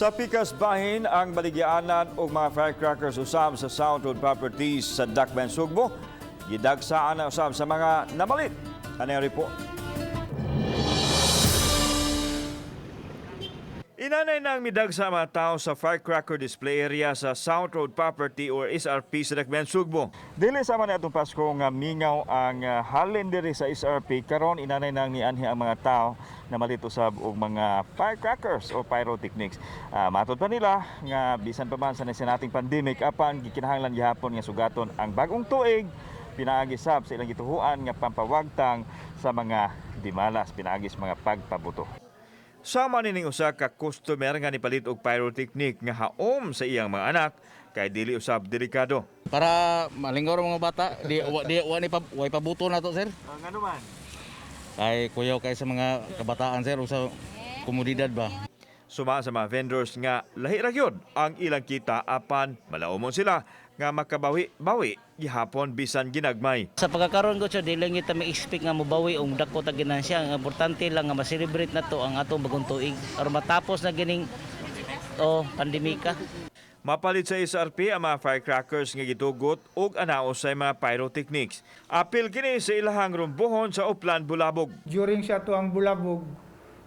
Sa pikas bahin ang baligyaanan og mga firecrackers usab sa Sound Road Properties sa Dakbayan, Sugbo. Gidagsaan na usab sa mga namalit. Ano yung report? Inanay nang midagsa mga tao sa firecracker display area sa South Road Property or SRP sa Dakbayan, Sugbo. Dili sama na itong Pasko nga mingaw ang halin diri sa SRP karon inanay nang nianhi ang mga tao na malit usab og mga firecrackers o pyrotechnics. Matod pa nila nga bisan pa man sa nating pandemic apan gikinahanglan gihapon nga sugaton ang bagong tuig pinaagi sab sa ilang gituhuan nga pampawagtang sa mga dimalas pinaagi sa mga pagpabuto. Sama nining usa ka customer nga nipalit og pyrotechnic nga haom sa iyang mga anak kay dili usab delikado. Para malingkor ang mga bata, way pabuto na to, sir. Ngano man? Kay kuyaw kay sa mga kabataan, sir, o sa komunidad ba. Suma sa mga vendors nga lahi ra gyud ang ilang kita apan malaumon sila nga makabawi-bawi gihapon bisan ginagmay. Sa pagkakaroon ko siya, dili lang kita may expect nga mabawi o dako ta ginansya. Ang importante lang nga ma-celebrate na to ang atong bagong tuig. Aron matapos na gining pandemika. Mapalit sa SRP ang mga firecrackers nga gitugot ug anaos sa mga pyrotechnics. Apil kini sa ilahang rumbuhon sa Uplan, Bulabog. During sa tuang bulabog,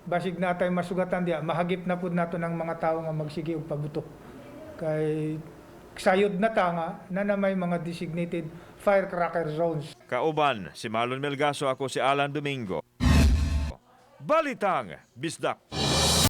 basig na tayo masugatan diya, mahagip na po nato ng mga tao nga magsige og pabutok. Kay sayod na tanga na may mga designated firecracker zones. Kauban, si Marlon Melgaso, ako si Alan Domingo. Balitang Bisdak.